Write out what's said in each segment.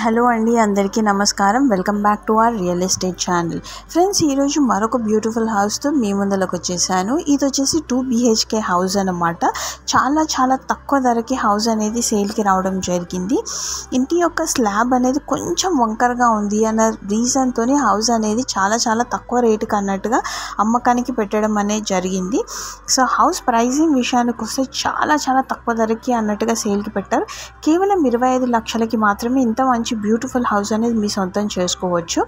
Hello అండి, అందరికీ నమస్కారం. Welcome back to our real estate channel. Friends, ఈరోజు మరొక బ్యూటిఫుల్ హౌస్తో మీ ముందులోకి వచ్చేసాను. ఇది వచ్చేసి 2 BHK హౌస్ అన్నమాట. చాలా తక్కువ ధరకి హౌస్ అనేది సేల్కి రావడం జరిగింది. ఇంటి యొక్క స్లాబ్ అనేది కొంచెం వంకరగా ఉంది అన్న రీజన్తో హౌస్ అనేది చాలా తక్కువ రేటుకి అన్నట్టుగా అమ్మకానికి పెట్టడం అనేది జరిగింది. సో హౌస్ ప్రైజింగ్ విషయానికి వస్తే చాలా తక్కువ ధరకి అన్నట్టుగా సేల్కి పెట్టారు. కేవలం 25 లక్షలకి మాత్రమే ఇంత మంచి బ్యూటిఫుల్ హౌస్ అనేది మీ సొంతం చేసుకోవచ్చు.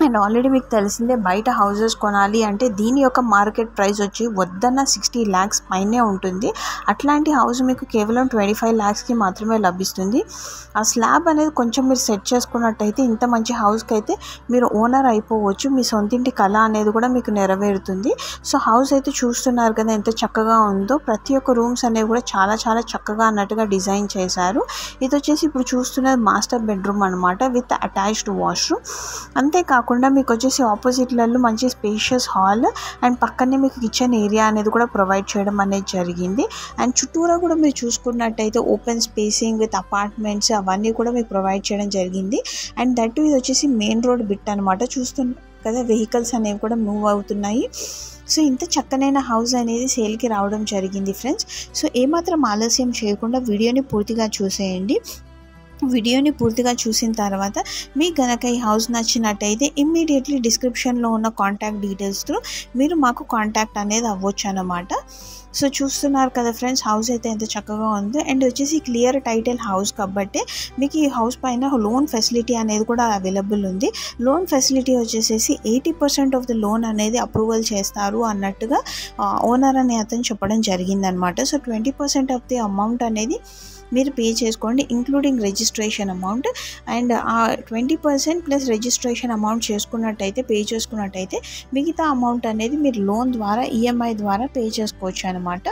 అండ్ ఆల్రెడీ మీకు తెలిసిందే, బయట హౌసెస్ కొనాలి అంటే దీని యొక్క మార్కెట్ ప్రైస్ వచ్చి వద్దన్న 60 lakhs పైనే ఉంటుంది. అట్లాంటి హౌస్ మీకు కేవలం 25 lakhsకి మాత్రమే లభిస్తుంది. ఆ స్లాబ్ అనేది కొంచెం మీరు సెట్ చేసుకున్నట్టయితే ఇంత మంచి హౌస్కి అయితే మీరు ఓనర్ అయిపోవచ్చు. మీ సొంతింటి కళ అనేది కూడా మీకు నెరవేరుతుంది. సో హౌస్ అయితే చూస్తున్నారు కదా ఎంత చక్కగా ఉందో. ప్రతి ఒక్క రూమ్స్ అనేవి కూడా చాలా చక్కగా అన్నట్టుగా డిజైన్ చేశారు. ఇది వచ్చేసి ఇప్పుడు చూస్తున్నది మాస్టర్ బెడ్రూమ్ అనమాట, విత్ అటాచ్డ్ వాష్రూమ్. అంతేకాకుండా మీకు వచ్చేసి ఆపోజిట్లలో మంచి స్పేషియస్ హాల్ అండ్ పక్కనే మీకు కిచెన్ ఏరియా అనేది కూడా ప్రొవైడ్ చేయడం అనేది జరిగింది. అండ్ చుట్టూరా కూడా మీరు చూసుకున్నట్టయితే ఓపెన్ స్పేసింగ్ విత్ అపార్ట్మెంట్స్ అవన్నీ కూడా మీకు ప్రొవైడ్ చేయడం జరిగింది. అండ్ దట్ ఇది వచ్చేసి మెయిన్ రోడ్ బిట్ అనమాట. చూస్తున్నారు కదా, వెహికల్స్ అనేవి కూడా మూవ్ అవుతున్నాయి. సో ఇంత చక్కనైన హౌస్ అనేది సేల్కి రావడం జరిగింది ఫ్రెండ్స్. సో ఏమాత్రం ఆలస్యం చేయకుండా వీడియోని పూర్తిగా చూసేయండి. వీడియోని పూర్తిగా చూసిన తర్వాత మీకు కనుక ఈ హౌస్ నచ్చినట్టయితే ఇమ్మీడియట్లీ డిస్క్రిప్షన్లో ఉన్న కాంటాక్ట్ డీటెయిల్స్తో మీరు మాకు కాంటాక్ట్ అనేది అవ్వచ్చు అన్నమాట. సో చూస్తున్నారు కదా ఫ్రెండ్స్, హౌస్ అయితే ఎంత చక్కగా ఉందో. అండ్ వచ్చేసి క్లియర్ టైటిల్ హౌస్ కాబట్టి మీకు ఈ హౌస్ పైన లోన్ ఫెసిలిటీ అనేది కూడా అవైలబుల్ ఉంది. లోన్ ఫెసిలిటీ వచ్చేసి 80% ఆఫ్ ద లోన్ అనేది అప్రూవల్ చేస్తారు అన్నట్టుగా ఓనర్ అనే అతను చెప్పడం జరిగిందనమాట. సో 20% ఆఫ్ ది అమౌంట్ అనేది మీరు పే చేసుకోండి, ఇంక్లూడింగ్ రిజిస్ట్రేషన్ అమౌంట్. అండ్ ఆ 20% ప్లస్ రిజిస్ట్రేషన్ అమౌంట్ పే చేసుకున్నట్టయితే మిగతా అమౌంట్ అనేది మీరు లోన్ ద్వారా ఈఎంఐ ద్వారా పే చేసుకోవచ్చు అనమాట.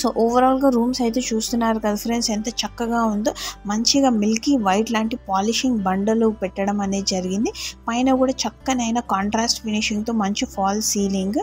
సో ఓవరాల్గా రూమ్స్ అయితే చూస్తున్నారు కదా ఫ్రెండ్స్, ఎంత చక్కగా ఉందో. మంచిగా మిల్కీ వైట్ లాంటి పాలిషింగ్ బండలు పెట్టడం అనేది జరిగింది. పైన కూడా చక్కనైన కాంట్రాస్ట్ ఫినిషింగ్తో మంచి fall ceiling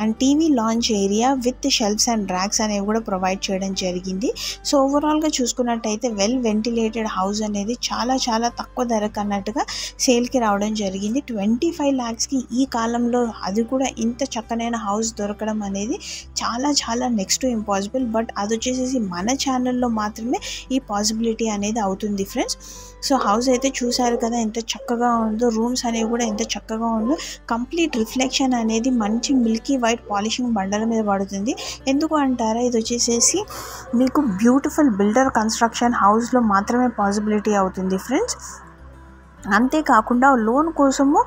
and TV launch area with shelves and racks అనేవి కూడా ప్రొవైడ్ చేయడం జరిగింది. సో ఓవరాల్గా చూసుకున్నట్టయితే వెల్ వెంటిలేటెడ్ హౌస్ అనేది చాలా తక్కువ ధరకు అన్నట్టుగా సేల్కి రావడం జరిగింది. 25 lakhsకి ఈ కాలంలో అది కూడా ఇంత చక్కనైన హౌస్ దొరకడం అనేది చాలా నెక్స్ట్ టు ఇంపాసిబుల్. బట్ అది వచ్చేసి మన ఛానల్లో మాత్రమే ఈ పాసిబిలిటీ అనేది అవుతుంది ఫ్రెండ్స్. సో హౌస్ అయితే చూసారు కదా ఎంత చక్కగా ఉందో. రూమ్స్ అనేవి కూడా ఎంత చక్కగా ఉందో. కంప్లీట్ రిఫ్లెక్షన్ అనేది మంచి మిల్కీ వైట్ పాలిషింగ్ బండల మీద పడుతుంది. ఎందుకు అంటారా, ఇది వచ్చేసి మీకు బ్యూటిఫుల్ బిల్డర్ కన్స్ట్రక్షన్ హౌస్లో మాత్రమే పాసిబిలిటీ అవుతుంది ఫ్రెండ్స్. అంతేకాకుండా లోన్ కోసము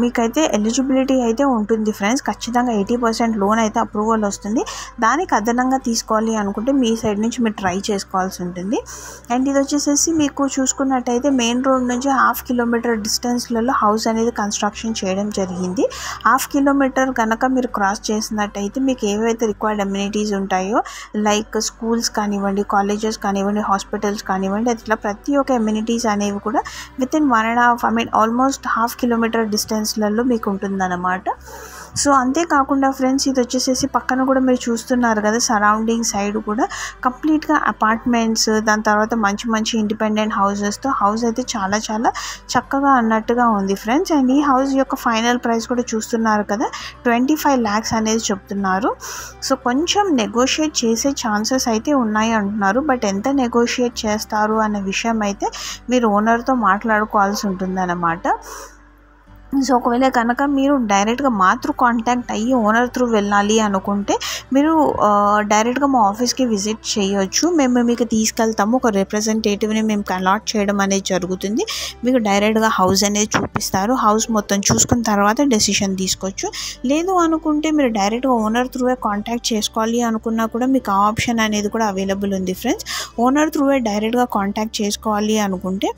మీకైతే ఎలిజిబిలిటీ అయితే ఉంటుంది ఫ్రెండ్స్. ఖచ్చితంగా 80% లోన్ అయితే అప్రూవల్ వస్తుంది. దానికి అదనంగా తీసుకోవాలి అనుకుంటే మీ సైడ్ నుంచి మీరు ట్రై చేసుకోవాల్సి ఉంటుంది. అండ్ ఇది వచ్చేసి మీకు చూసుకున్నట్టయితే మెయిన్ రోడ్ నుంచి 1/2 kilometer డిస్టెన్స్లలో హౌస్ అనేది కన్స్ట్రక్షన్ చేయడం జరిగింది. 1/2 kilometer కనుక మీరు క్రాస్ చేసినట్టయితే మీకు ఏవైతే రిక్వైర్డ్ అమ్యూనిటీస్ ఉంటాయో, లైక్ స్కూల్స్ కానివ్వండి, కాలేజెస్ కానివ్వండి, హాస్పిటల్స్ కానివ్వండి, అట్లా ప్రతి ఒక్క అమ్యూనిటీస్ అనేవి కూడా వితిన్ 1.5 ఆల్మోస్ట్ 1/2 kilometer డిస్టెన్స్లలో మీకు ఉంటుందన్నమాట. సో అంతేకాకుండా ఫ్రెండ్స్, ఇది వచ్చేసి పక్కన కూడా మీరు చూస్తున్నారు కదా, సరౌండింగ్ సైడ్ కూడా కంప్లీట్గా అపార్ట్మెంట్స్, దాని తర్వాత మంచి ఇండిపెండెంట్ హౌసెస్తో హౌస్ అయితే చాలా చక్కగా అన్నట్టుగా ఉంది ఫ్రెండ్స్. అండ్ ఈ హౌస్ యొక్క ఫైనల్ ప్రైస్ కూడా చూస్తున్నారు కదా, 25 lakhs అనేది చెప్తున్నారు. సో కొంచెం నెగోషియేట్ చేసే ఛాన్సెస్ అయితే ఉన్నాయి అంటున్నారు. బట్ ఎంత నెగోషియేట్ చేస్తారు అనే విషయం అయితే మీరు ఓనర్తో మాట్లాడుకోవాల్సి ఉంటుందన్నమాట. సో ఒకవేళ కనుక మీరు డైరెక్ట్గా మాత్రం కాంటాక్ట్ అయ్యి ఓనర్ త్రూ వెళ్ళాలి అనుకుంటే మీరు డైరెక్ట్గా మా ఆఫీస్కి విజిట్ చేయొచ్చు. మేము మీకు తీసుకెళ్తాము. ఒక రిప్రజెంటేటివ్ని మేము అలాట్ చేయడం అనేది జరుగుతుంది. మీకు డైరెక్ట్గా హౌస్ అనేది చూపిస్తారు. హౌస్ మొత్తం చూసుకున్న తర్వాత డెసిషన్ తీసుకోవచ్చు. లేదు అనుకుంటే మీరు డైరెక్ట్గా ఓనర్ త్రూవే కాంటాక్ట్ చేసుకోవాలి అనుకున్నా కూడా మీకు ఆ ఆప్షన్ అనేది కూడా అవైలబుల్ ఉంది ఫ్రెండ్స్. ఓనర్ త్రూవే డైరెక్ట్గా కాంటాక్ట్ చేసుకోవాలి అనుకుంటే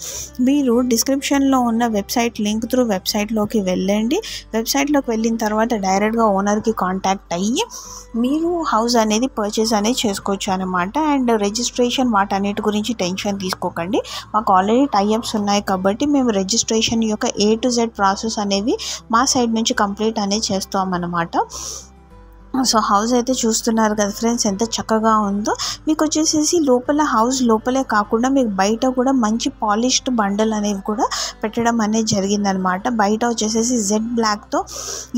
మీరు డిస్క్రిప్షన్లో ఉన్న వెబ్సైట్ లింక్ త్రూ వెబ్సైట్లోకి వెళ్ళండి. వెబ్సైట్లోకి వెళ్ళిన తర్వాత డైరెక్ట్గా ఓనర్కి కాంటాక్ట్ అయ్యి మీరు హౌస్ అనేది పర్చేస్ అనేది చేసుకోవచ్చు అనమాట. అండ్ రిజిస్ట్రేషన్ వాటన్నిటి గురించి టెన్షన్ తీసుకోకండి. మాకు ఆల్రెడీ టైఅప్స్ ఉన్నాయి కాబట్టి మేము రిజిస్ట్రేషన్ యొక్క A to Z ప్రాసెస్ అనేవి మా సైడ్ నుంచి కంప్లీట్ అనేది చేస్తామన్నమాట. సో హౌస్ అయితే చూస్తున్నారు కదా ఫ్రెండ్స్, ఎంత చక్కగా ఉందో. మీకు వచ్చేసేసి లోపల హౌస్ లోపలే కాకుండా మీకు బయట కూడా మంచి పాలిష్డ్ బండలు అనేవి కూడా పెట్టడం అనేది జరిగిందనమాట. బయట వచ్చేసేసి జెడ్ బ్లాక్తో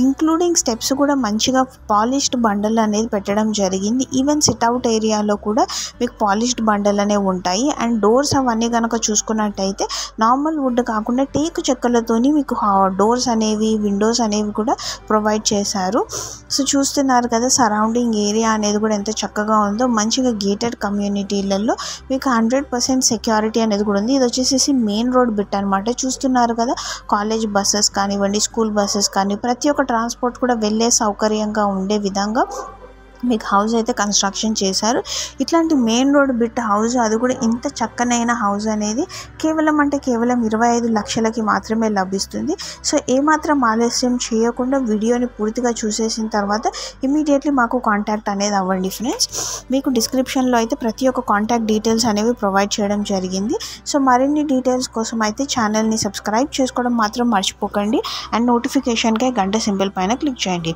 ఇంక్లూడింగ్ స్టెప్స్ కూడా మంచిగా పాలిష్డ్ బండలు అనేది పెట్టడం జరిగింది. ఈవెన్ సిట్అవుట్ ఏరియాలో కూడా మీకు పాలిష్డ్ బండలు అనేవి ఉంటాయి. అండ్ డోర్స్ అవన్నీ కనుక చూసుకున్నట్టయితే నార్మల్ వుడ్ కాకుండా టేకు చెక్కలతోని మీకు డోర్స్ అనేవి, విండోస్ అనేవి కూడా ప్రొవైడ్ చేశారు. సో చూస్తున్నారు కదా సరౌండింగ్ ఏరియా అనేది కూడా ఎంత చక్కగా ఉందో. మంచిగా గేటెడ్ కమ్యూనిటీలలో మీకు 100% సెక్యూరిటీ అనేది కూడా ఉంది. ఇది వచ్చేసి మెయిన్ రోడ్ బిట్ అనమాట. చూస్తున్నారు కదా, కాలేజ్ బస్సెస్ కానివ్వండి, స్కూల్ బస్సెస్ కానీ ప్రతి ఒక్క ట్రాన్స్పోర్ట్ కూడా వెళ్ళే సౌకర్యంగా ఉండే విధంగా మీకు హౌస్ అయితే కన్స్ట్రక్షన్ చేశారు. ఇట్లాంటి మెయిన్ రోడ్ బిట్ హౌస్, అది కూడా ఇంత చక్కనైన హౌస్ అనేది కేవలం 25 లక్షలకి మాత్రమే లభిస్తుంది. సో ఏమాత్రం ఆలస్యం చేయకుండా వీడియోని పూర్తిగా చూసేసిన తర్వాత ఇమీడియట్లీ మాకు కాంటాక్ట్ అనేది అవ్వండి ఫ్రెండ్స్. మీకు డిస్క్రిప్షన్లో అయితే ప్రతి ఒక్క కాంటాక్ట్ డీటెయిల్స్ అనేవి ప్రొవైడ్ చేయడం జరిగింది. సో మరిన్ని డీటెయిల్స్ కోసం అయితే ఛానల్ని సబ్స్క్రైబ్ చేసుకోవడం మాత్రం మర్చిపోకండి. అండ్ నోటిఫికేషన్కే గంట సింబల్ పైన క్లిక్ చేయండి.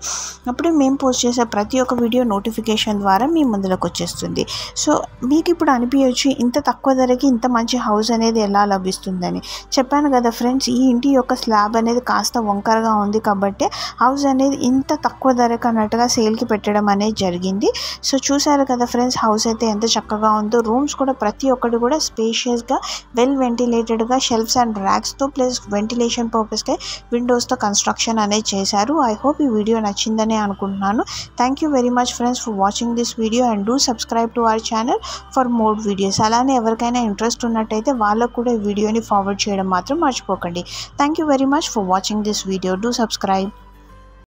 అప్పుడే మేము పోస్ట్ చేసే ప్రతి ఒక్క వీడియో నోటిఫికేషన్ ద్వారా మీ ముందులోకి వచ్చేస్తుంది. సో మీకు ఇప్పుడు అనిపించవచ్చు ఇంత తక్కువ ధరకి ఇంత మంచి హౌస్ అనేది ఎలా లభిస్తుందని. చెప్పాను కదా ఫ్రెండ్స్, ఈ ఇంటి యొక్క స్లాబ్ అనేది కాస్త వంకరగా ఉంది కాబట్టి హౌస్ అనేది ఇంత తక్కువ ధరకు అన్నట్టుగా సేల్కి పెట్టడం అనేది జరిగింది. సో చూసారు కదా ఫ్రెండ్స్, హౌస్ అయితే ఎంత చక్కగా ఉందో. రూమ్స్ కూడా ప్రతి ఒక్కటి కూడా స్పేషియస్గా, వెల్ వెంటిలేటెడ్గా, షెల్ఫ్స్ అండ్ ర్యాక్స్తో ప్లస్ వెంటిలేషన్ పర్పస్కి విండోస్తో కన్స్ట్రక్షన్ అనేది చేశారు. ఐ హోప్ ఈ వీడియో నచ్చిందని అనుకుంటున్నాను. Thank you very much friends for watching this video and do subscribe to our channel for more videos. అలానే ఎవరికైనా ఇంట్రెస్ట్ ఉన్నట్టయితే వాళ్ళకు కూడా ఈ వీడియోని ఫార్వర్డ్ చేయడం మాత్రం మర్చిపోకండి. Thank you very much for watching this video. Do subscribe.